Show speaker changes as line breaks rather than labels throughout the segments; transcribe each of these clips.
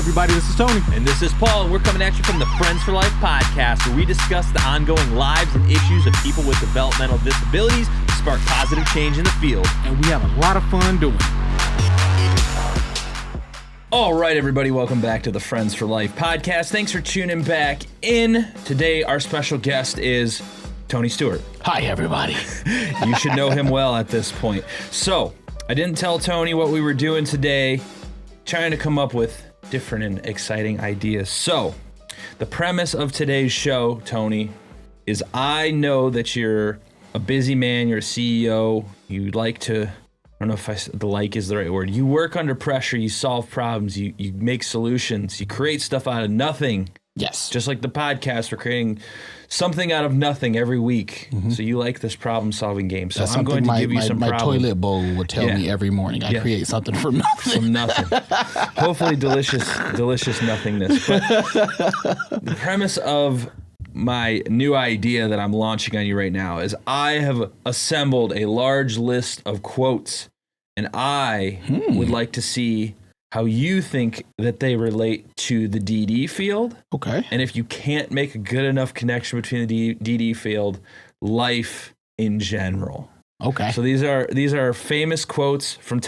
everybody, this is Tony.
And this is Paul. We're coming at you from the Friends for Life podcast, where we discuss the ongoing lives and issues of people with developmental disabilities to spark positive change in the field.
And we have a lot of fun doing it.
All right, everybody, welcome back to the Friends for Life podcast. Thanks for tuning back in. Today, our special guest is Tony Stewart.
Hi, everybody.
You should know him well at this point. So, I didn't tell Tony what we were doing today, trying to come up with different and exciting ideas. So, the premise of today's show, Tony, is I know that you're a busy man, you're a CEO, you like to, I don't know if the like is the right word, you work under pressure, you solve problems, you make solutions, you create stuff out of nothing.
Yes.
Just like the podcast, we're creating something out of nothing every week. Mm-hmm. So you like this problem-solving game. So
that's
I'm going to give you some
my
problems.
toilet bowl would tell me every morning. I create something from nothing.
From nothing. Hopefully delicious nothingness. But the premise of my new idea that I'm launching on you right now is I have assembled a large list of quotes, and I would like to see how you think that they relate to the DD field.
Okay.
And if you can't make a good enough connection between the DD field, life in general.
Okay.
So these are famous quotes from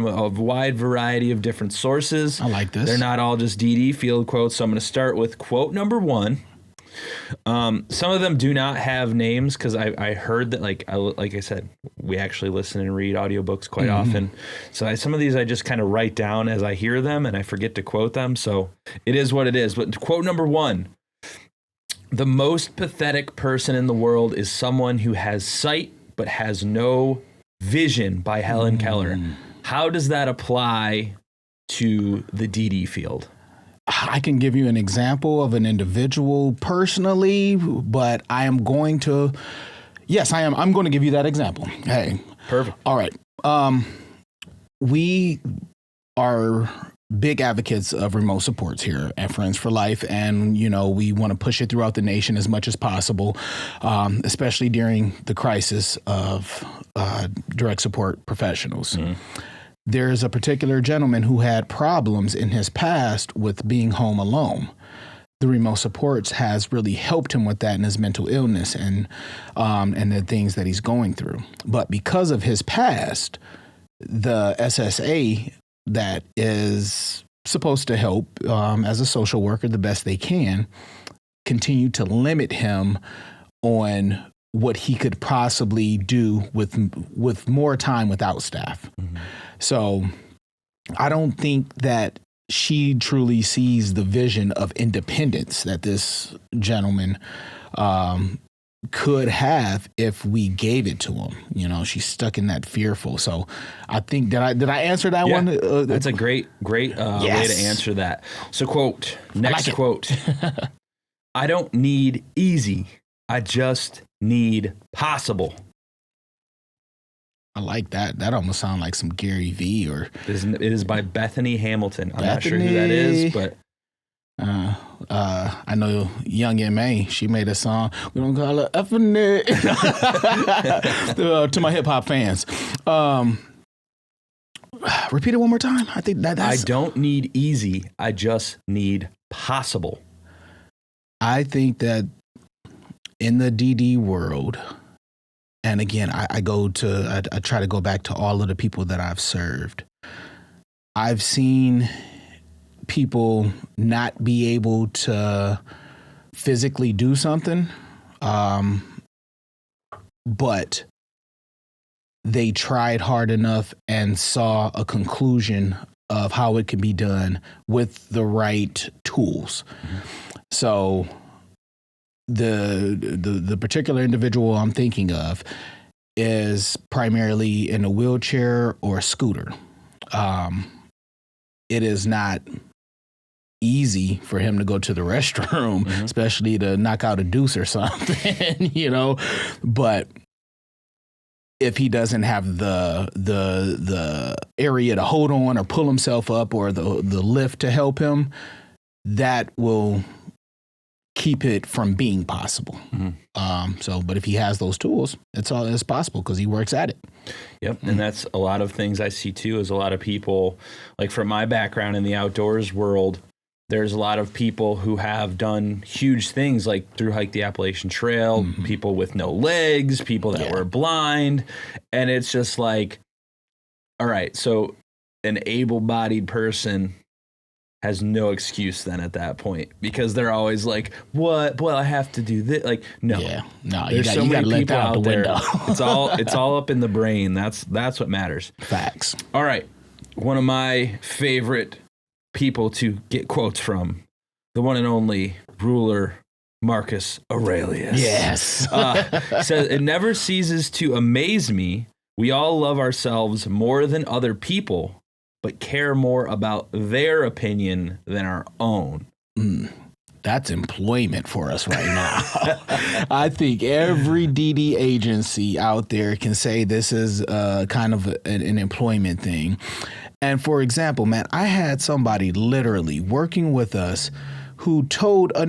a wide variety of different sources.
I like this.
They're not all just DD field quotes. So I'm going to start with quote number 1. Some of them do not have names because I heard that, like I said, we actually listen and read audiobooks quite often. So some of these I just kind of write down as I hear them and I forget to quote them. So it is what it is. But quote number 1, the most pathetic person in the world is someone who has sight but has no vision, by Helen Keller. How does that apply to the DD field?
I can give you an example of an individual personally, but I am going to, yes, I am. I'm going to give you that example. Hey.
Perfect.
All right. We are big advocates of remote supports here at Friends for Life. And, you know, we want to push it throughout the nation as much as possible, especially during the crisis of direct support professionals. There's a particular gentleman who had problems in his past with being home alone. The remote supports has really helped him with that and his mental illness and the things that he's going through. But because of his past, the SSA that is supposed to help as a social worker the best they can, continue to limit him on what he could possibly do with more time without staff. So I don't think that she truly sees the vision of independence that this gentleman could have if we gave it to him. You know, she's stuck in that fearful. So I think, did I answer that one?
That's a great way to answer that. So next quote. I don't need easy. I just need possible. I
like that. That almost sounds like some Gary V. or
it is by Bethany Hamilton. I'm not sure who that is, but
I know Young M.A. She made a song. We don't call her effing it. To my hip hop fans. Repeat it one more time. I think that's.
I don't need easy. I just need possible.
I think that in the DD world. And again, I try to go back to all of the people that I've served. I've seen people not be able to physically do something, but they tried hard enough and saw a conclusion of how it can be done with the right tools. So the particular individual I'm thinking of is primarily in a wheelchair or a scooter. It is not easy for him to go to the restroom, especially to knock out a deuce or something, you know. But if he doesn't have the area to hold on or pull himself up or the lift to help him, that will keep it from being possible. But if he has those tools, it's possible because he works at it.
Yep. And that's a lot of things I see too, is a lot of people, like from my background in the outdoors world, There's a lot of people who have done huge things like through hike the Appalachian Trail, people with no legs, people that were blind. And it's just like, all right, so an able-bodied person has no excuse then at that point because they're always like, what? Well, I have to do this. Like, no, there's so many people out there. It's all up in the brain. That's what matters.
Facts.
All right. One of my favorite people to get quotes from, the one and only ruler Marcus Aurelius.
Yes.
Says, it never ceases to amaze me. We all love ourselves more than other people, but care more about their opinion than our own.
That's employment for us right now. I think every DD agency out there can say this is kind of an employment thing. And for example, man, I had somebody literally working with us who told a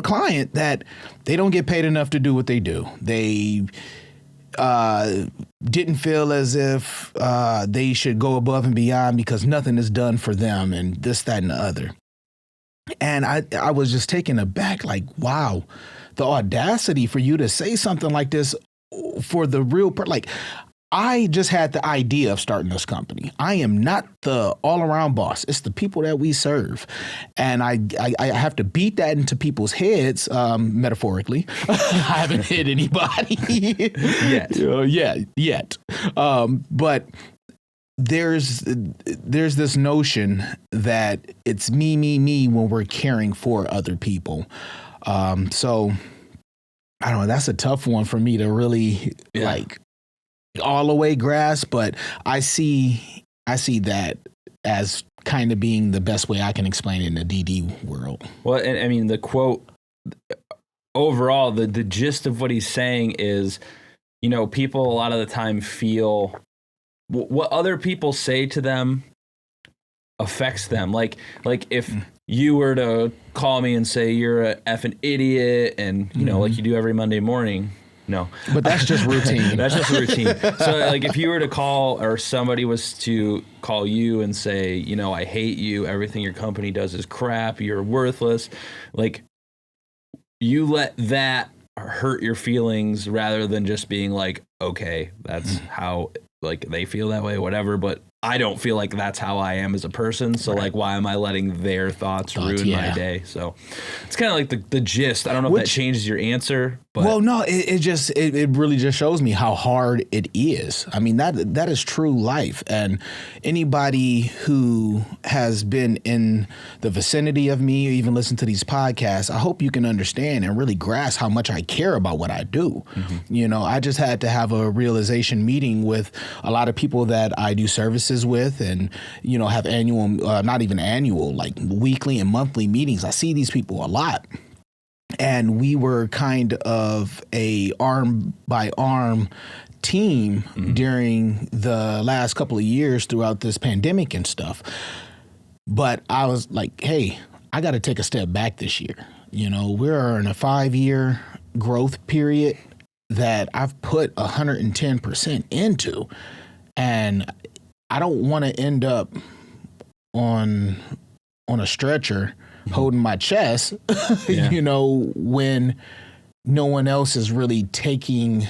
client that they don't get paid enough to do what they do. They didn't feel as if they should go above and beyond because nothing is done for them and this, that, and the other. And I was just taken aback, like, wow, the audacity for you to say something like this for the real like, I just had the idea of starting this company. I am not the all-around boss. It's the people that we serve. And I have to beat that into people's heads, metaphorically. I haven't hit anybody yet. But there's this notion that it's me when we're caring for other people. So I don't know. That's a tough one for me to really like all the way grasp, but I see that as kind of being the best way I can explain it in the DD world.
Well, and I mean, the quote overall, the gist of what he's saying is, you know, people a lot of the time feel what other people say to them affects them. Like if you were to call me and say you're a effing idiot and, you know, like you do every Monday morning. No,
but that's just routine.
That's just routine. So like if you were to call or somebody was to call you and say, you know, I hate you. Everything your company does is crap. You're worthless. Like you let that hurt your feelings rather than just being like, okay, that's how like they feel that way, whatever. But I don't feel like that's how I am as a person. So like, why am I letting their thoughts ruin my day? So it's kind of like the gist. I don't know if that changes your answer. But
well, no, it really just shows me how hard it is. I mean, that is true life. And anybody who has been in the vicinity of me or even listened to these podcasts, I hope you can understand and really grasp how much I care about what I do. You know, I just had to have a realization meeting with a lot of people that I do services with and, you know, have annual, not even annual, like weekly and monthly meetings. I see these people a lot. And we were kind of a arm by arm team during the last couple of years throughout this pandemic and stuff. But I was like, hey, I got to take a step back this year. You know, we're in a 5-year growth period that I've put 110% into. And I don't want to end up on a stretcher holding my chest, you know, when no one else is really taking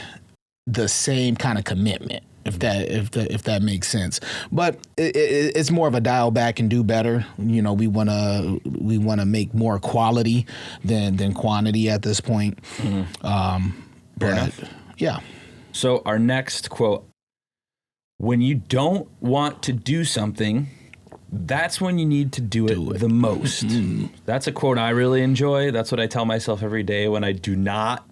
the same kind of commitment, if that makes sense. But it's more of a dial back and do better. You know, we want to make more quality than quantity at this point. But yeah.
So our next quote: when you don't want to do something, that's when you need to do it the most. That's a quote I really enjoy. That's what I tell myself every day when I do not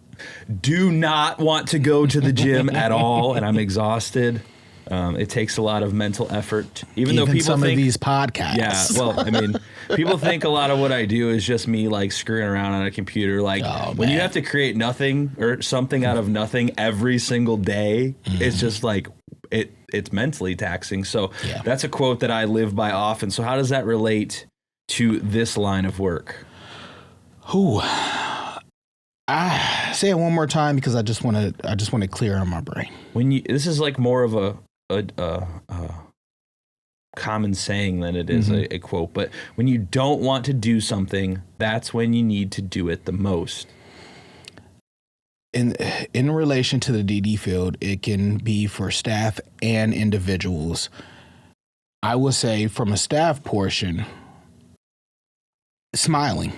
want to go to the gym at all and I'm exhausted. It takes a lot of mental effort, even though people
some
think
of these podcasts.
Yeah, well, I mean, people think a lot of what I do is just me like screwing around on a computer. Like when you have to create nothing or something out of nothing every single day, it's just like it's mentally taxing. So that's a quote that I live by often. So how does that relate to this line of work?
I say it one more time because I just want to clear on my brain.
This is like more of a common saying than it is a quote. But when you don't want to do something, that's when you need to do it the most.
In relation to the DD field, it can be for staff and individuals. I would say from a staff portion, smiling.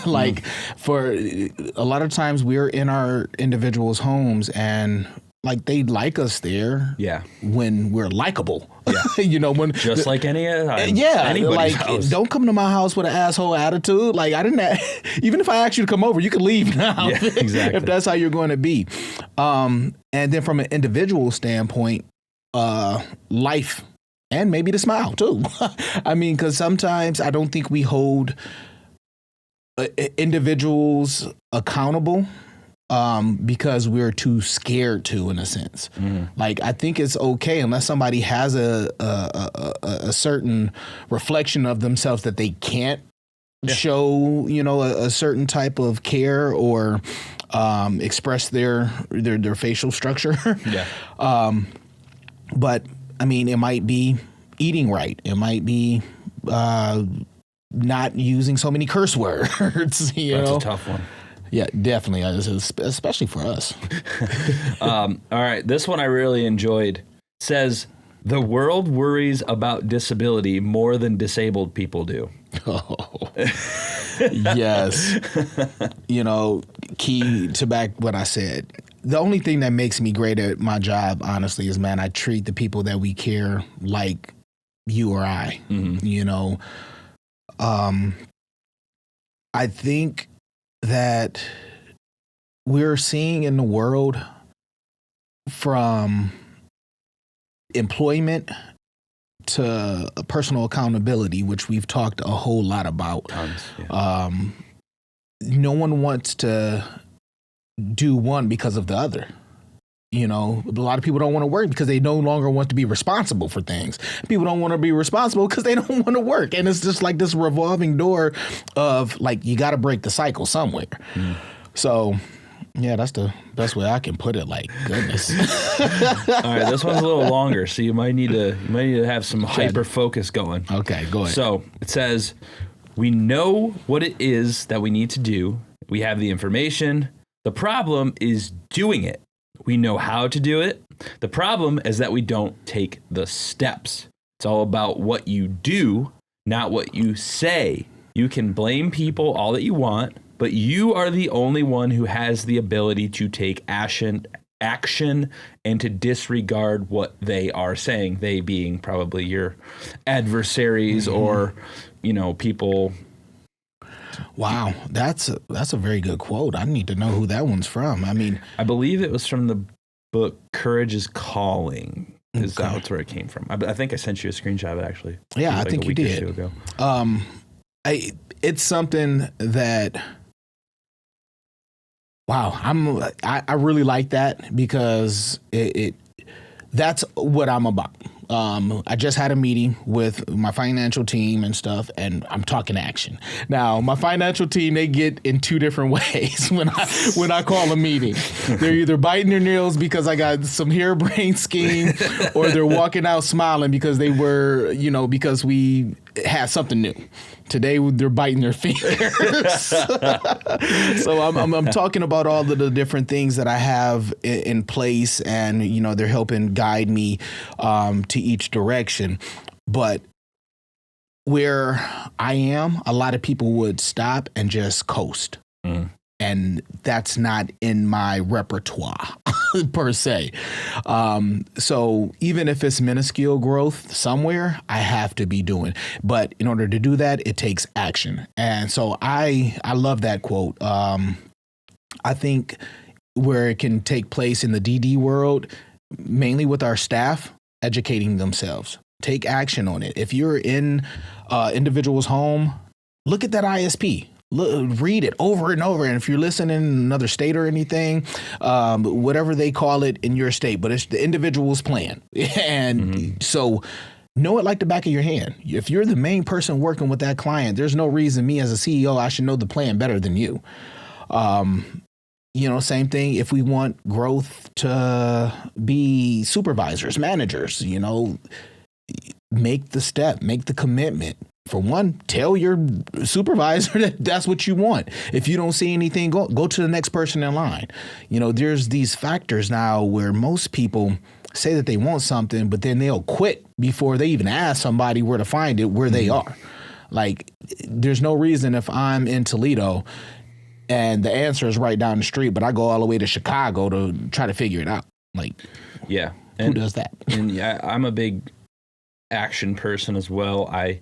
Like for a lot of times we're in our individuals' homes and like they like us there.
Yeah.
When we're likable.
Yeah.
When
just like anybody's
like
house.
Don't come to my house with an asshole attitude. Like I didn't even if I asked you to come over, you could leave now.
Yeah, exactly.
If that's how you're going to be. And then from an individual standpoint, life and maybe the smile too. I mean, because sometimes I don't think we hold individuals accountable because we're too scared to, in a sense. Like I think it's okay unless somebody has a certain reflection of themselves that they can't show, a certain type of care or express their facial structure. But I mean, it might be eating right. It might be not using so many curse words. That's
a tough one.
Yeah, definitely, especially for us.
All right, this one I really enjoyed. It says, the world worries about disability more than disabled people do.
Oh, yes. Key to back what I said. The only thing that makes me great at my job, honestly, is, man, I treat the people that we care like you or I, I think that we're seeing in the world from employment to personal accountability, which we've talked a whole lot about.
Tons, yeah.
No one wants to do one because of the other. A lot of people don't want to work because they no longer want to be responsible for things. People don't want to be responsible because they don't want to work. And it's just like this revolving door of like, you got to break the cycle somewhere. So, yeah, that's the best way I can put it. Like, goodness.
All right, this one's a little longer, so you might need to have some hyper focus going.
Okay, go ahead.
So it says, we know what it is that we need to do. We have the information. The problem is doing it. We know how to do it. The problem is that we don't take the steps. It's all about what you do, not what you say. You can blame people all that you want, but you are the only one who has the ability to take action and to disregard what they are saying. They being probably your adversaries or, people.
Wow, that's a very good quote. I need to know who that one's from. I mean,
I believe it was from the book Courage is Calling. That's where it came from. I think I sent you a screenshot of it, actually.
Yeah, I think you did.
Or two ago.
It's something that, wow, I really like that because that's what I'm about. I just had a meeting with my financial team and stuff, and I'm talking action. Now, my financial team, they get in two different ways when I call a meeting. They're either biting their nails because I got some harebrained scheme, or they're walking out smiling because they were, because we had something new. Today, they're biting their fingers. So I'm talking about all of the different things that I have in place, and they're helping guide me to each direction. But where I am, a lot of people would stop and just coast. And that's not in my repertoire per se. So even if it's minuscule growth somewhere, I have to be doing. But in order to do that, it takes action. And so I love that quote. I think where it can take place in the DD world, mainly with our staff, educating themselves. Take action on it. If you're in individual's home, look at that ISP. Read it over and over. And if you're listening in another state or anything, whatever they call it in your state, but it's the individual's plan. And so know it like the back of your hand. If you're the main person working with that client, there's no reason me as a CEO, I should know the plan better than you. Same thing if we want growth to be supervisors, managers, make the step, make the commitment. For one, tell your supervisor that that's what you want. If you don't see anything, go to the next person in line. You know, there's these factors now where most people say that they want something, but then they'll quit before they even ask somebody where to find it, where they are. Like, there's no reason if I'm in Toledo and the answer is right down the street, but I go all the way to Chicago to try to figure it out. Like,
yeah.
Who does that?
And yeah, I'm a big action person as well. I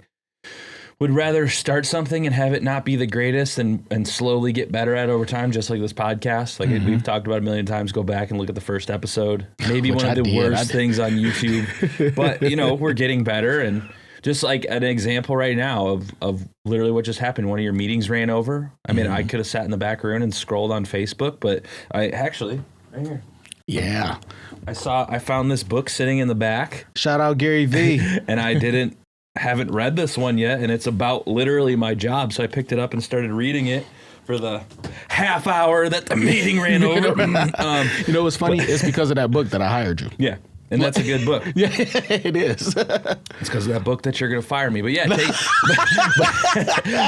would rather start something and have it not be the greatest and slowly get better at it over time, just like this podcast. Like we've talked about a million times, go back and look at the first episode. Maybe one of the worst things on YouTube. But, you know, we're getting better. And just like an example right now of literally what just happened. One of your meetings ran over. I mean, I could have sat in the back room and scrolled on Facebook, but I actually, right here.
Yeah.
I found this book sitting in the back.
Shout out Gary V.
And I haven't read this one yet, and it's about literally my job. So I picked it up and started reading it for the half hour that the meeting ran over.
You know what's funny? It's because of that book that I hired you.
Yeah. And that's a good book.
Yeah, it is.
It's because of that book that you're going to fire me. But yeah,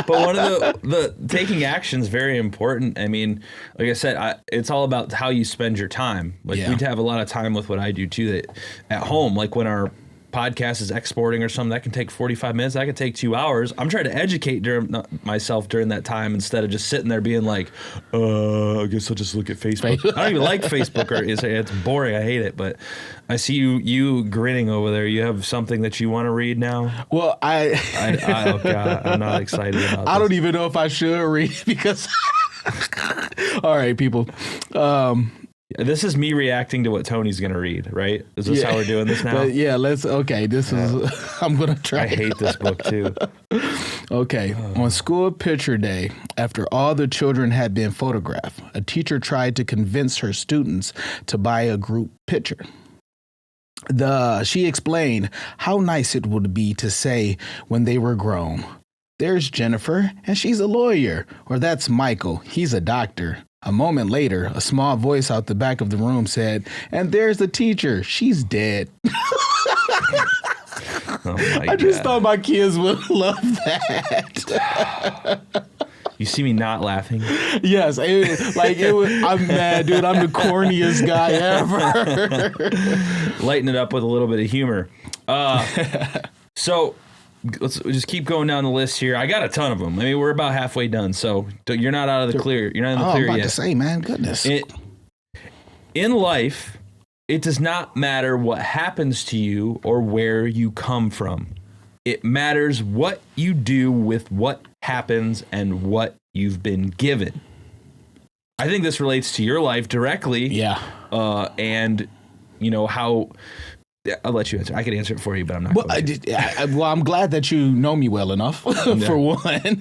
but one of the taking action is very important. I mean, like I said, it's all about how you spend your time. Like we have a lot of time with what I do too. That at home, like when our podcast is exporting or something, that can take 45 minutes. That can take 2 hours. I'm trying to educate myself during that time instead of just sitting there being like, I guess I'll just look at Facebook. I don't even like Facebook, or it's boring. I hate it. But I see you grinning over there. You have something that you want to read now?
Well,
oh God, I'm not excited about this.
I don't even know if I should read because all right, people.
This is me reacting to what Tony's going to read, right? Is this how we're doing this now?
This is, I'm going to try.
I hate this book too.
Okay. On school picture day, after all the children had been photographed, a teacher tried to convince her students to buy a group picture. She explained how nice it would be to say when they were grown, "There's Jennifer, and she's a lawyer," or "That's Michael, he's a doctor." A moment later, a small voice out the back of the room said, "And there's the teacher. She's dead." I just thought my kids would love that.
You see me not laughing?
Yes. I'm mad, dude. I'm the corniest guy ever.
Lighten it up with a little bit of humor. So let's just keep going down the list here. I got a ton of them. I mean, we're about halfway done, so you're not out of the clear. You're not in the clear yet.
I'm about to say, man, goodness.
In life, it does not matter what happens to you or where you come from. It matters what you do with what happens and what you've been given. I think this relates to your life directly.
Yeah.
And, you know, how... I'll let you answer. I could answer it for you, but I'm not going to.
Well, I'm glad that you know me well enough, for one.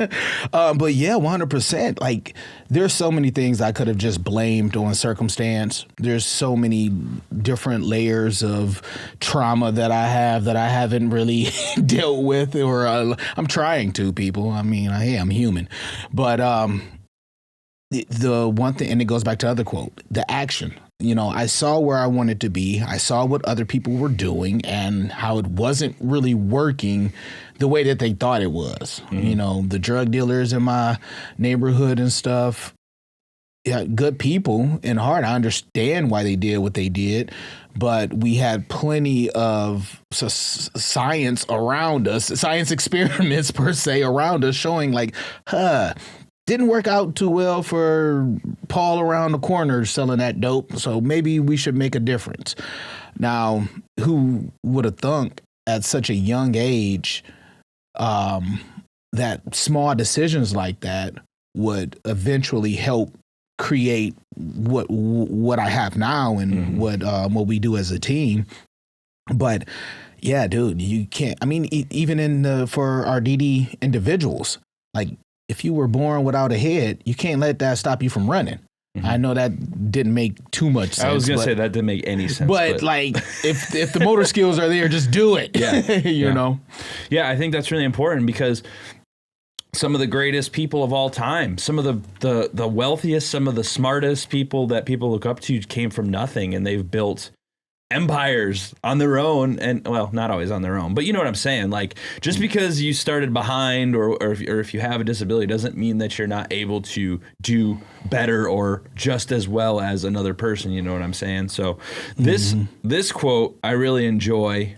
But yeah, 100%. Like, there's so many things I could have just blamed on circumstance. There's so many different layers of trauma that I haven't really dealt with, or I'm trying to, people. I mean, hey, I'm human. But the one thing, and it goes back to the other quote, the action. You know, I saw where I wanted to be. I saw what other people were doing and how it wasn't really working the way that they thought it was. Mm-hmm. You know, the drug dealers in my neighborhood and stuff, yeah, good people in heart. I understand why they did what they did, but we had plenty of science around us, science experiments per se around us showing like, didn't work out too well for Paul around the corner selling that dope, so maybe we should make a difference. Now, who would have thunk at such a young age that small decisions like that would eventually help create what I have now and what we do as a team. But yeah, dude, you can't. I mean, even for our DD individuals, like, if you were born without a head, you can't let that stop you from running. Mm-hmm. I know that didn't make too much sense.
I was going to say that didn't make any sense.
But like, if the motor skills are there, just do it.
Yeah.
you know?
Yeah, I think that's really important because some of the greatest people of all time, some of the wealthiest, some of the smartest people that people look up to came from nothing, and they've built empires on their own, and well, not always on their own, but you know what I'm saying? Like, just because you started behind or if you have a disability doesn't mean that you're not able to do better or just as well as another person. You know what I'm saying? So this quote I really enjoy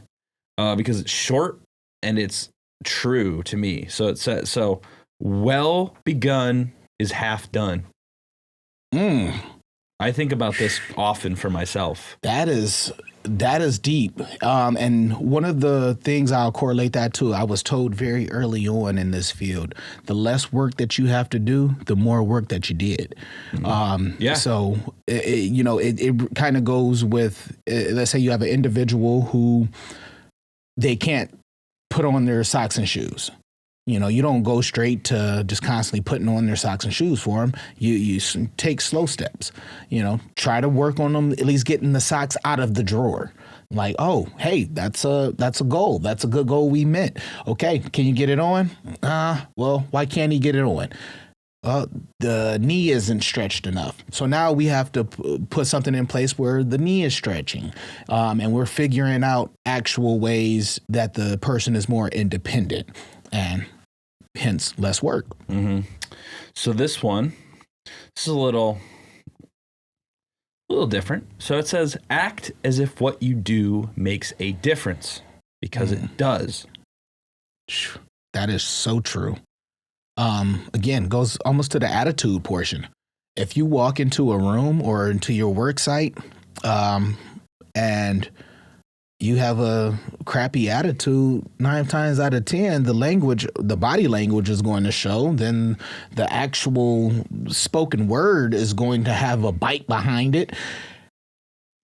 because it's short and it's true to me. So it says, so well begun is half done. I think about this often for myself. That is
deep. And one of the things I'll correlate that to, I was told very early on in this field, the less work that you have to do, the more work that you did. So, it kind of goes with, let's say you have an individual who they can't put on their socks and shoes. You know, you don't go straight to just constantly putting on their socks and shoes for them. You take slow steps, try to work on them, at least getting the socks out of the drawer. Like, oh, hey, that's a goal. That's a good goal we met. Okay, can you get it on? Well, why can't he get it on? The knee isn't stretched enough. So now we have to put something in place where the knee is stretching. And we're figuring out actual ways that the person is more independent and hence less work.
So this is a little different. So it says, act as if what you do makes a difference because it does.
That is so true. Again, goes almost to the attitude portion. If you walk into a room or into your work site, and you have a crappy attitude, 9 times out of 10, the body language is going to show. Then the actual spoken word is going to have a bite behind it.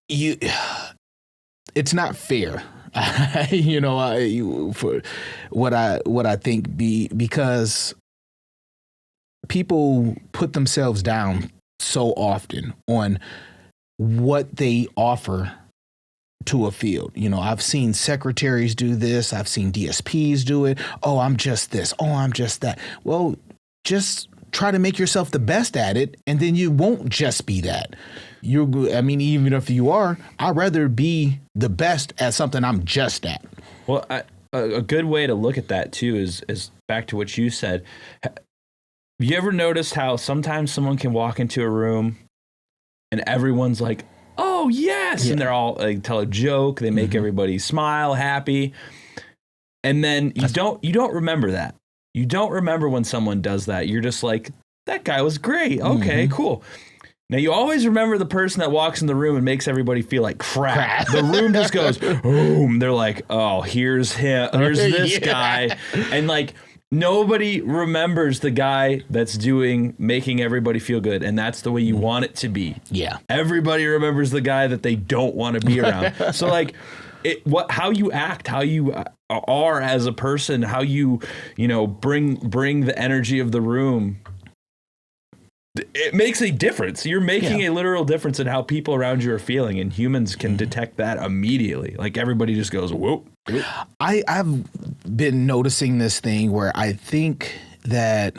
It's not fair. For what I think because people put themselves down so often on what they offer to a field. I've seen secretaries do this. I've seen DSPs do it. Oh, I'm just this. Oh, I'm just that. Well, just try to make yourself the best at it, and then you won't just be that. Even if you are, I'd rather be the best at something I'm just at.
Well, a good way to look at that too is back to what you said. Have you ever noticed how sometimes someone can walk into a room and everyone's like, oh, yes. Yeah. And they're all tell a joke. They make everybody smile, happy. And then you don't remember that. You don't remember when someone does that. You're just like, that guy was great. Okay, cool. Now, you always remember the person that walks in the room and makes everybody feel like crap. The room just goes, boom. They're like, oh, here's him. There's this guy. And like, nobody remembers the guy that's making everybody feel good. And that's the way you want it to be. Yeah. Everybody remembers the guy that they don't want to be around. So like how you act, how you are as a person, how you bring the energy of the room. It makes a difference. You're making a literal difference in how people around you are feeling, and humans can detect that immediately. Like everybody just goes, whoa.
I've been noticing this thing where I think that,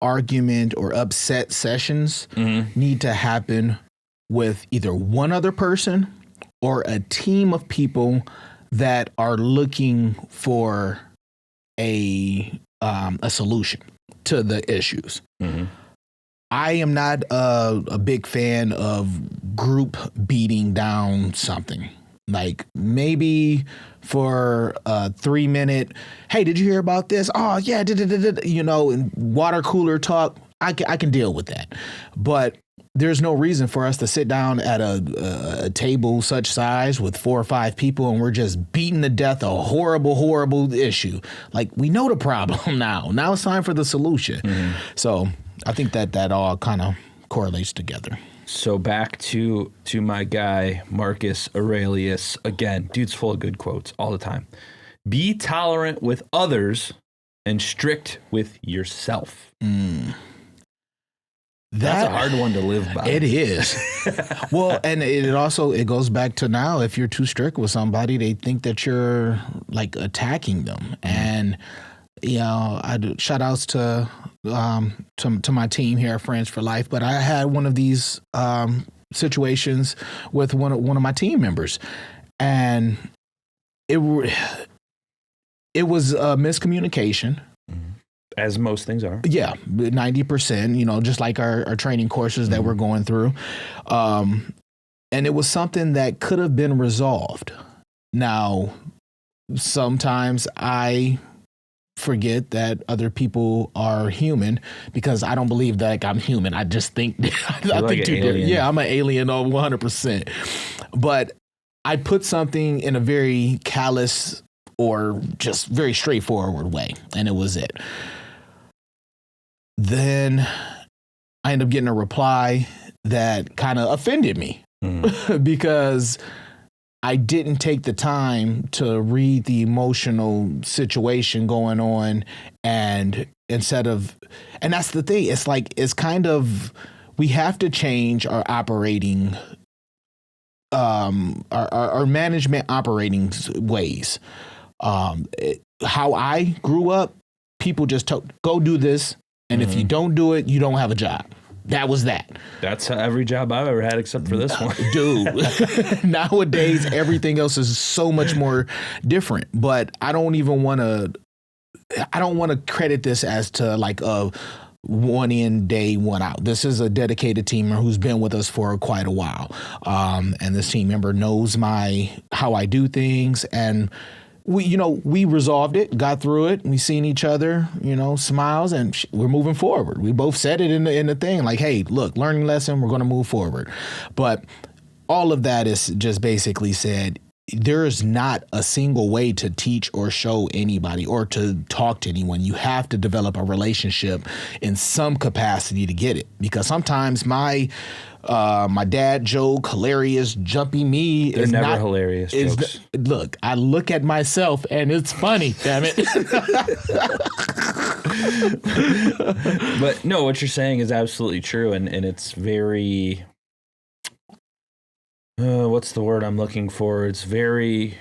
argument or upset sessions need to happen with either one other person or a team of people that are looking for a solution to the issues. I am not a big fan of group beating down something. Like maybe for a 3-minute, hey, did you hear about this? Oh yeah, and water cooler talk. I can deal with that, but there's no reason for us to sit down at a table such size with 4 or 5 people and we're just beating to death a horrible issue. Like we know the problem now. Now it's time for the solution. So I think that all kind of correlates together.
So back to my guy, Marcus Aurelius. Again, dude's full of good quotes all the time. Be tolerant with others and strict with yourself. That's a hard one to live by.
It is. Well, and it goes back to now, if you're too strict with somebody, they think that you're like attacking them. And, I do shout outs to my team here at Friends for Life, but I had one of these situations with one of my team members, and it was a miscommunication.
As most things are.
Yeah, 90%, just like our training courses that we're going through. And it was something that could have been resolved. Now, sometimes I forget that other people are human because I don't believe that I'm human. I just think, I think too different. Yeah, I'm an alien 100%. But I put something in a very callous or just very straightforward way, and it was it. Then I ended up getting a reply that kind of offended me because I didn't take the time to read the emotional situation going on. And and that's the thing. It's like, we have to change our operating, our management operating ways. How I grew up, people just go do this. And if you don't do it, you don't have a job. That was that.
That's every job I've ever had except for this one.
Dude, nowadays, everything else is so much more different. But I don't want to credit this as to like a one in, day one out. This is a dedicated team member who's been with us for quite a while. And this team member knows how I do things, and we resolved it, got through it. We seen each other, smiles, and we're moving forward. We both said it in the thing, like, hey, look, learning lesson, we're going to move forward. But all of that is just basically said, there is not a single way to teach or show anybody or to talk to anyone. You have to develop a relationship in some capacity to get it. Because sometimes my dad joke, hilarious, jumpy me,
They're
is
never
not
hilarious jokes.
Look, I look at myself and it's funny, damn it.
But no, what you're saying is absolutely true, and it's very what's the word I'm looking for? It's a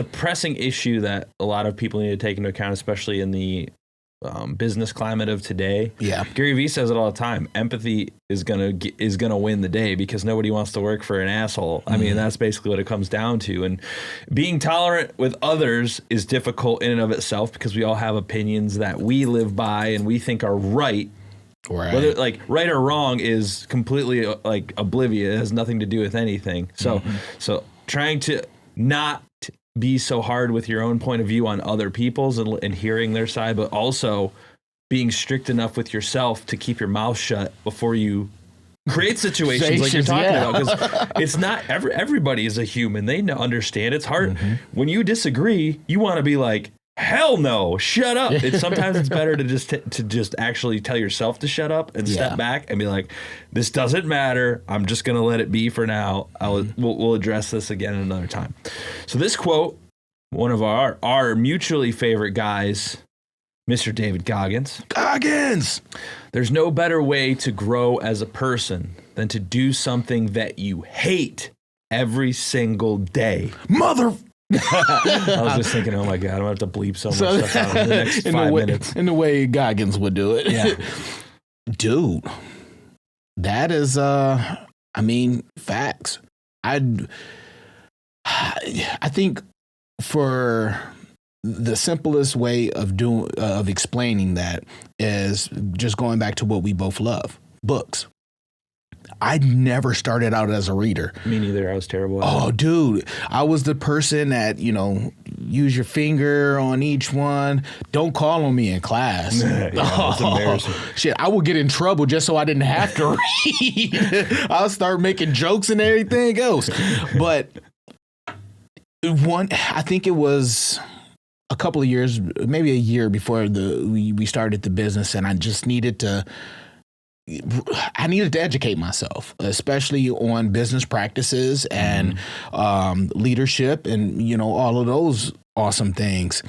pressing issue that a lot of people need to take into account, especially in the business climate of today.
Yeah,
Gary Vee says it all the time. Empathy is gonna win the day because nobody wants to work for an asshole. I mean, that's basically what it comes down to. And being tolerant with others is difficult in and of itself because we all have opinions that we live by and we think are right.
Right.
Whether like right or wrong is completely like oblivious. It has nothing to do with anything. So trying to not be so hard with your own point of view on other people's and hearing their side, but also being strict enough with yourself to keep your mouth shut before you create situations like you're talking about. Because it's not everybody is a human. They understand it's hard. When you disagree, you want to be like, hell no, shut up. Sometimes it's better to just actually tell yourself to shut up and step back and be like, this doesn't matter. I'm just going to let it be for now. We'll address this again another time. So this quote, one of our mutually favorite guys, Mr. David Goggins. There's no better way to grow as a person than to do something that you hate every single day. I was just thinking, oh my God, I'm going to have to bleep so much stuff out in the next 5 minutes.
In the way Goggins would do it.
Yeah.
Dude, that is, facts. I think for the simplest way of explaining that is just going back to what we both love, books. I never started out as a reader.
Me neither. I was terrible.
Dude. I was the person that, use your finger on each one. Don't call on me in class.
That's embarrassing.
Shit, I would get in trouble just so I didn't have to read. I'll start making jokes and everything else. But I think it was a couple of years, maybe a year before we started the business, and I just needed to educate myself, especially on business practices and leadership and, all of those awesome things.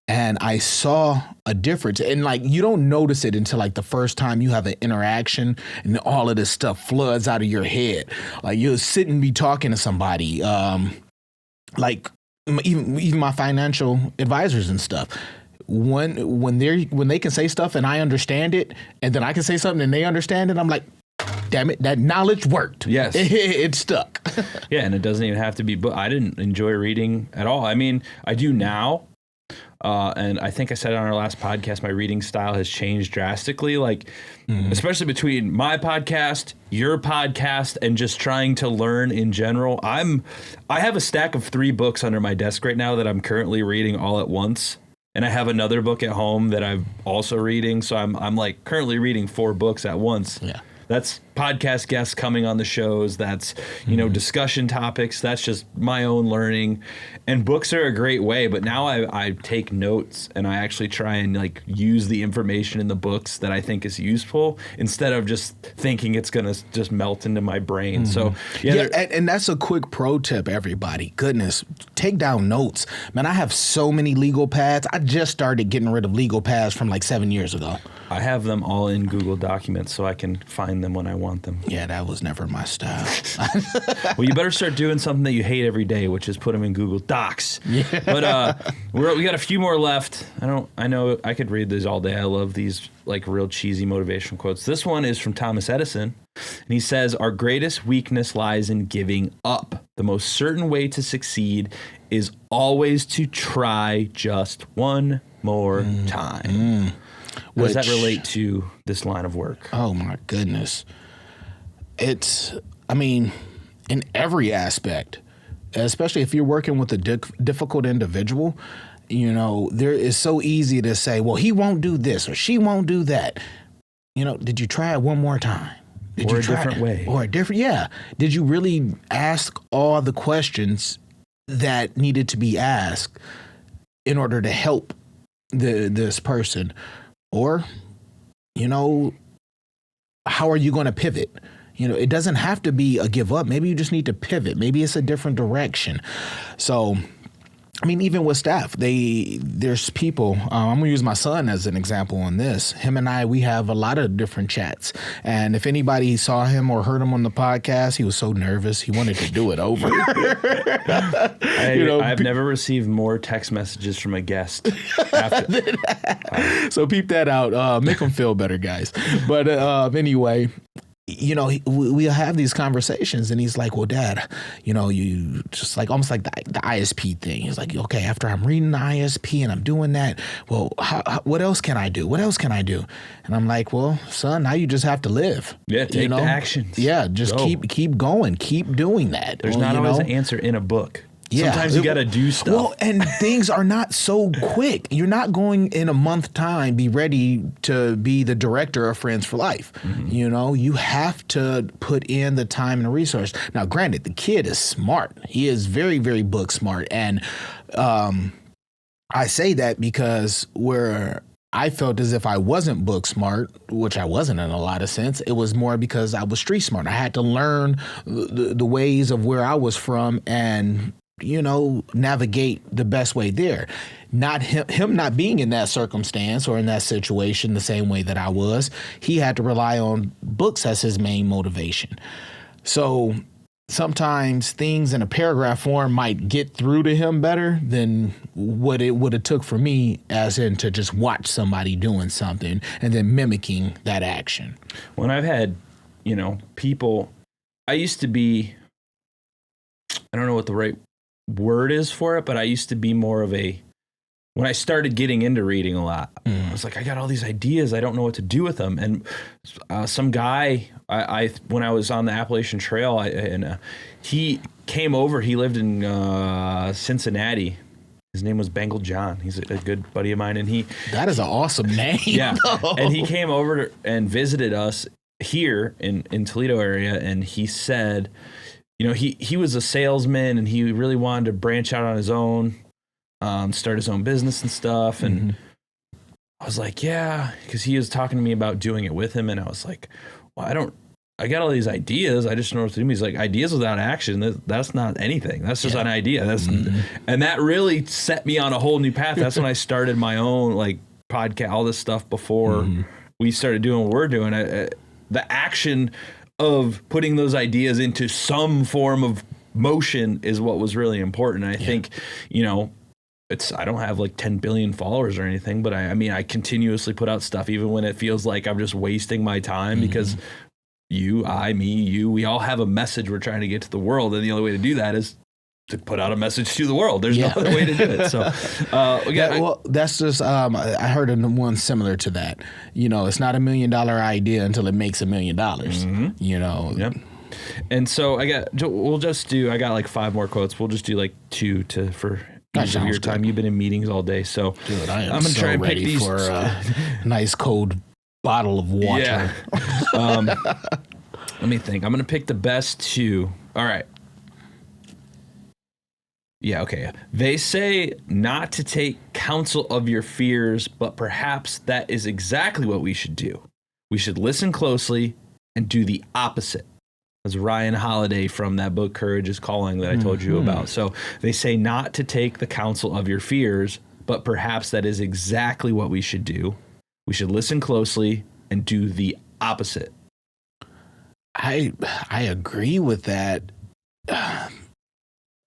And I saw a difference. And you don't notice it until the first time you have an interaction and all of this stuff floods out of your head. Like you'll sit and be talking to somebody, even my financial advisors and stuff. When they can say stuff and I understand it, and then I can say something and they understand it, I'm like, damn it, that knowledge worked.
Yes.
It stuck.
Yeah, and it doesn't even have to be, but I didn't enjoy reading at all. I mean, I do now. And I think I said on our last podcast, my reading style has changed drastically, like especially between my podcast, your podcast, and just trying to learn in general. I have a stack of 3 books under my desk right now that I'm currently reading all at once. And I have another book at home that I'm also reading. So I'm like currently reading 4 books at once.
Yeah.
That's podcast guests coming on the shows. That's, discussion topics. That's just my own learning. And books are a great way. But now I take notes and I actually try and like use the information in the books that I think is useful instead of just thinking it's going to just melt into my brain. So,
and that's a quick pro tip, everybody. Goodness, take down notes. Man, I have so many legal pads. I just started getting rid of legal pads from like 7 years ago.
I have them all in Google Documents so I can find them when I want them.
Yeah, that was never my style.
Well, you better start doing something that you hate every day, which is put them in Google Docs. Yeah. But we got a few more left. I know I could read these all day. I love these like real cheesy motivational quotes. This one is from Thomas Edison, and he says, "Our greatest weakness lies in giving up. The most certain way to succeed is always to try just one more time." How does that relate to this line of work?
Oh, my goodness. In every aspect, especially if you're working with a difficult individual, there is so easy to say, well, he won't do this or she won't do that. Did you try it one more time? Did
or
you
a different way?
Or a different, yeah. Did you really ask all the questions that needed to be asked in order to help this person? Or, how are you going to pivot? It doesn't have to be a give up. Maybe you just need to pivot. Maybe it's a different direction. So, even with staff, there's people, I'm going to use my son as an example on this. Him and I, we have a lot of different chats. And if anybody saw him or heard him on the podcast, he was so nervous. He wanted to do it over.
I've never received more text messages from a guest.
So peep that out. Make them feel better, guys. But anyway, we'll have these conversations and he's like, well, Dad, you just like almost like the ISP thing. He's like, okay, after I'm reading the ISP and I'm doing that, well, what else can I do? What else can I do? And I'm like, well, son, now you just have to live.
Yeah, take the actions.
Yeah, just keep going. Keep doing that.
There's not always an answer in a book. Yeah. Sometimes you got to do stuff.
Well, and things are not so quick. You're not going in a month time be ready to be the director of Friends for Life. Mm-hmm. You have to put in the time and the resource. Now, granted, the kid is smart. He is very, very book smart. And I say that because where I felt as if I wasn't book smart, which I wasn't in a lot of sense. It was more because I was street smart. I had to learn the ways of where I was from and navigate the best way there. Not him not being in that circumstance or in that situation the same way that I was. He had to rely on books as his main motivation. So sometimes things in a paragraph form might get through to him better than what it would have took for me, as in to just watch somebody doing something and then mimicking that action.
When I've had, people, I used to be, I don't know what the right word is for it, but I used to be more of when I started getting into reading a lot, I was like, I got all these ideas. I don't know what to do with them. And some guy, when I was on the Appalachian Trail, he came over. He lived in Cincinnati. His name was Bengal John. He's a good buddy of mine. And
that is an awesome name.
Yeah. And he came over and visited us here in Toledo area. And he said, he was a salesman and he really wanted to branch out on his own, start his own business and stuff. And I was like, yeah, because he was talking to me about doing it with him. And I was like, well, I got all these ideas. I just don't know what to do. He's like, ideas without action, that's not anything. That's just an idea. And that really set me on a whole new path. That's when I started my own podcast, all this stuff before we started doing what we're doing. The action of putting those ideas into some form of motion is what was really important. I think, I don't have 10 billion followers or anything, but I continuously put out stuff even when it feels like I'm just wasting my time because you, I, me, you, we all have a message we're trying to get to the world. And the only way to do that is to put out a message to the world. There's no other way to do it. So,
that's just, I heard one similar to that. You know, it's not $1 million idea until it makes $1 million, you know?
Yep. And so I got like 5 more quotes. We'll just do like 2 for each of your time. You've been in meetings all day. So
dude, I'm
going to try and pick these
for a nice cold bottle of water.
Yeah. Let me think. I'm going to pick the best 2. All right. Yeah, okay. They say not to take counsel of your fears, but perhaps that is exactly what we should do. We should listen closely and do the opposite. That's Ryan Holiday from that book, Courage is Calling, that I told you about. So they say not to take the counsel of your fears, but perhaps that is exactly what we should do. We should listen closely and do the opposite.
I agree with that.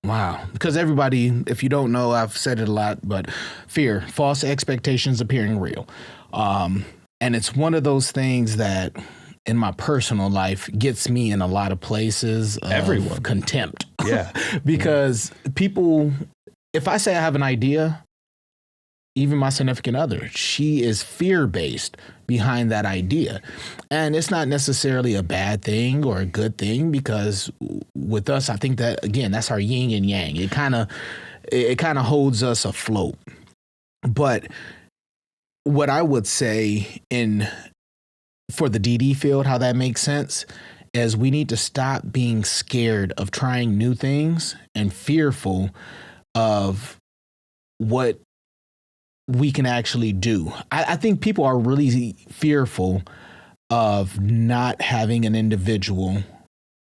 Wow. Because everybody, if you don't know, I've said it a lot, but fear, false expectations appearing real. And it's one of those things that in my personal life gets me in a lot of places of contempt.
Yeah.
Because people, if I say I have an idea, even my significant other, she is fear-based behind that idea. And it's not necessarily a bad thing or a good thing, because with us, I think that, again, that's our yin and yang. It kind of holds us afloat. But what I would say for the DD field, how that makes sense, is we need to stop being scared of trying new things and fearful of what we can actually do. I think people are really fearful of not having an individual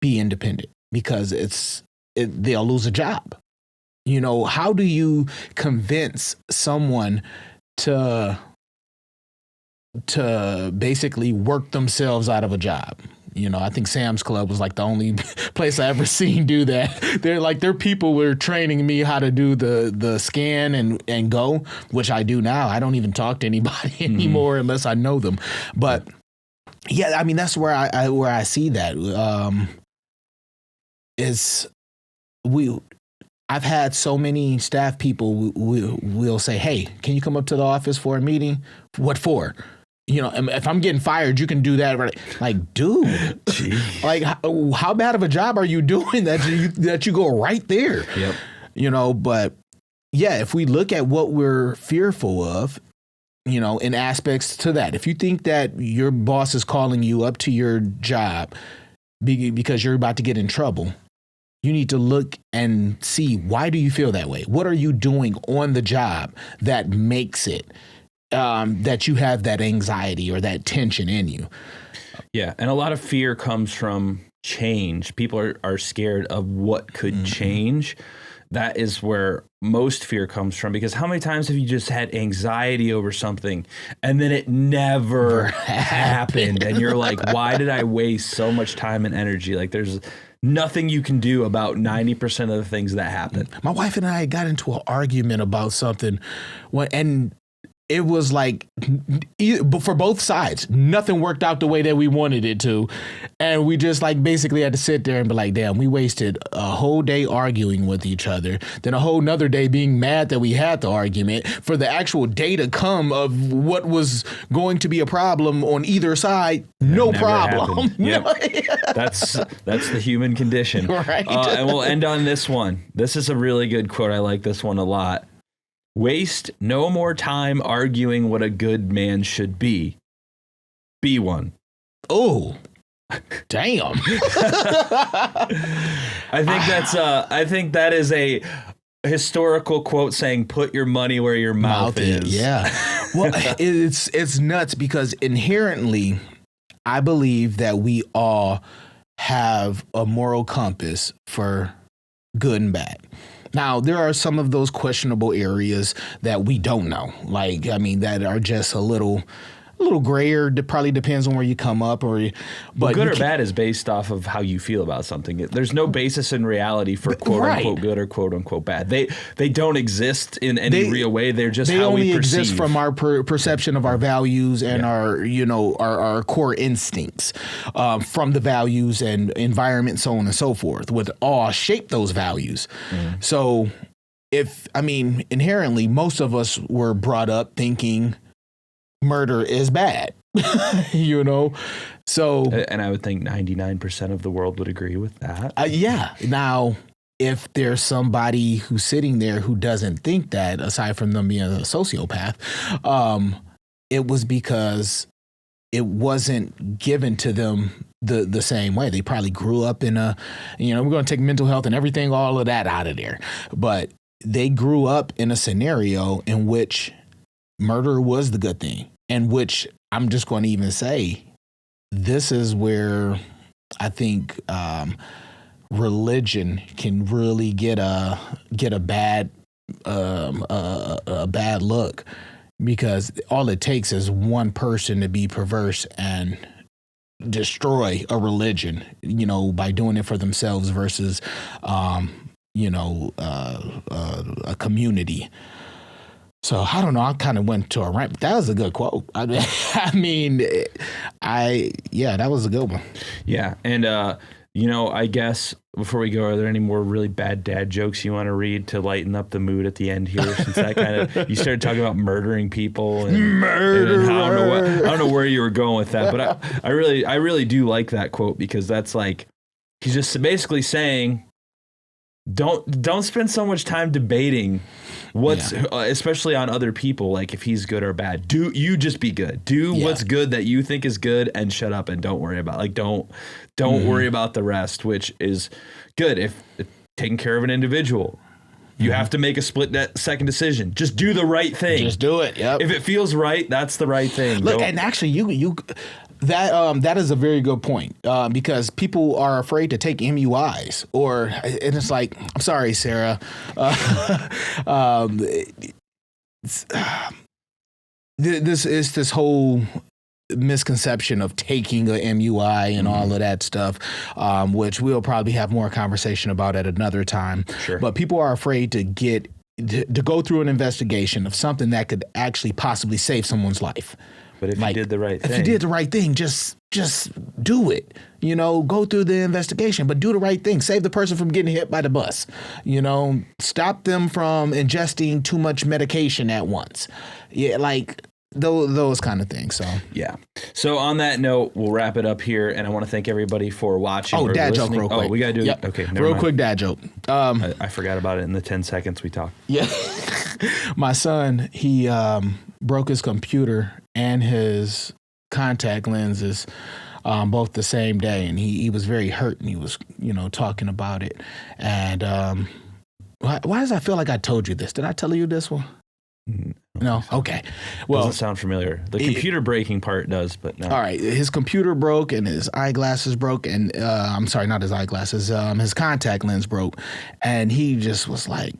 be independent because they'll lose a job. You know, how do you convince someone to basically work themselves out of a job? You know, I think Sam's Club was like the only place I ever seen do that. They're people were training me how to do the scan and go, which I do now. I don't even talk to anybody anymore unless I know them. But yeah, I mean, that's where I see that. I've had so many staff people will say, "Hey, can you come up to the office for a meeting?" What for? You know, if I'm getting fired, you can do that. Right? Like, dude, jeez. Like, how bad of a job are you doing that you go right there?
Yep.
You know, but yeah, if we look at what we're fearful of, you know, in aspects to that, if you think that your boss is calling you up to your job because you're about to get in trouble, you need to look and see, why do you feel that way? What are you doing on the job that makes it that you have that anxiety or that tension in you?
Yeah. And a lot of fear comes from change. People are scared of what could change. That is where most fear comes from, because how many times have you just had anxiety over something and then it never happened? And you're like, why did I waste so much time and energy? Like, there's nothing you can do about 90% of the things that happen.
My wife and I got into an argument about something, and it was like, for both sides, nothing worked out the way that we wanted it to. And we just like basically had to sit there and be like, damn, we wasted a whole day arguing with each other. Then a whole nother day being mad that we had the argument, for the actual day to come of what was going to be a problem on either side. No problem.
Yep. That's the human condition.
Right.
And we'll end on this one. This is a really good quote. I like this one a lot. Waste no more time arguing what a good man should be. Be one.
Oh, damn.
I think that is a historical quote saying, put your money where your mouth is.
Yeah. Well, it's nuts, because inherently, I believe that we all have a moral compass for good and bad. Now, there are some of those questionable areas that we don't know, like, I mean, that are just a little a little grayer. It probably depends on where you come up, but
good or bad is based off of how you feel about something. There's no basis in reality for quote unquote good or quote unquote bad. They don't exist in any real way. They're just how we perceive. They only exist
from our perception of our values and our core instincts, from the values and environment, so on and so forth, would all shape those values. So inherently, most of us were brought up thinking murder is bad, so.
And I would think 99% of the world would agree with that.
Yeah. Now, if there's somebody who's sitting there who doesn't think that, aside from them being a sociopath, it was because it wasn't given to them the same way. They probably grew up in we're going to take mental health and everything, all of that out of there. But they grew up in a scenario in which murder was the good thing, and which I'm just going to even say, this is where I think religion can really get a bad look, because all it takes is one person to be perverse and destroy a religion, by doing it for themselves versus a community. So I don't know. I kind of went to a rant, but that was a good quote. That was a good one.
Yeah. And, I guess before we go, are there any more really bad dad jokes you want to read to lighten up the mood at the end here? Since that kind of, you started talking about murdering people and I don't know where you were going with that, but I really do like that quote, because that's like, he's just basically saying, don't spend so much time debating especially on other people, like if he's good or bad. Do you just be good? Do what's good that you think is good, and shut up and don't worry about don't worry about the rest, which is good if taking care of an individual. You have to make a split-second decision. Just do the right thing.
Just do it. Yep.
If it feels right, that's the right thing.
Look, and actually, that is a very good point, because people are afraid to take MUIs, and it's like, I'm sorry, Sarah. This whole misconception of taking a MUI and all of that stuff, which we'll probably have more conversation about at another time.
Sure.
But people are afraid to go through an investigation of something that could actually possibly save someone's life.
But if you did the right thing.
If you did the right thing, just do it. Go through the investigation, but do the right thing. Save the person from getting hit by the bus. Stop them from ingesting too much medication at once. Yeah, like those kind of things. So
yeah. So on that note, we'll wrap it up here, and I want to thank everybody for watching.
Oh, dad joke real quick.
Oh, we gotta do it. Okay,
real quick dad joke.
I forgot about it in the 10 seconds we talked.
Yeah. My son, he broke his computer and his contact lenses both the same day, and he was very hurt, and he was talking about it. And why does I feel like I told you this? Did I tell you this one? No. Okay. Well,
doesn't sound familiar. The computer breaking part does, but no.
All right. His computer broke and his eyeglasses broke, and I'm sorry, not his eyeglasses. His contact lens broke, and he just was like,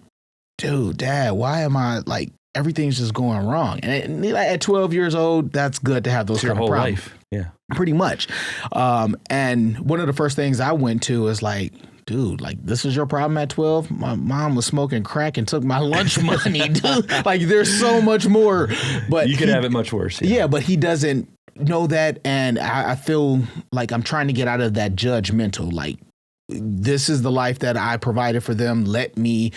"Dude, Dad, why am I like everything's just going wrong?" And at 12 years old, that's good to have those kind of problems.
Life. Yeah,
pretty much. And one of the first things I went to is like, dude, like, this is your problem at 12? My mom was smoking crack and took my lunch money, dude. Like, there's so much more. But
you could have it much worse.
Yeah, but he doesn't know that. And I feel like I'm trying to get out of that judgmental. Like, this is the life that I provided for them. Let me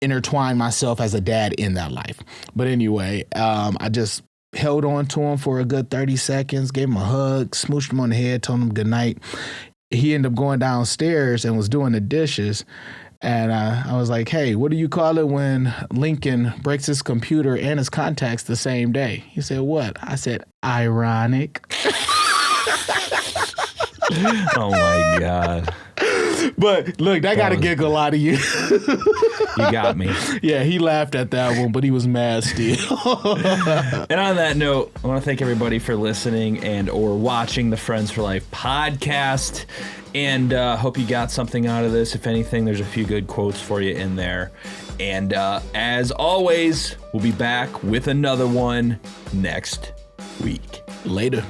intertwine myself as a dad in that life. But anyway, I just held on to him for a good 30 seconds, gave him a hug, smooshed him on the head, told him good night. He ended up going downstairs and was doing the dishes. And I was like, hey, what do you call it when Lincoln breaks his computer and his contacts the same day? He said, what? I said, ironic.
Oh, my God.
But look, that got a giggle out of you.
You got me.
Yeah, he laughed at that one, but he was mad still.
And on that note, I want to thank everybody for listening and or watching the Friends for Life podcast. And hope you got something out of this. If anything, there's a few good quotes for you in there. And as always, we'll be back with another one next
week.
Later.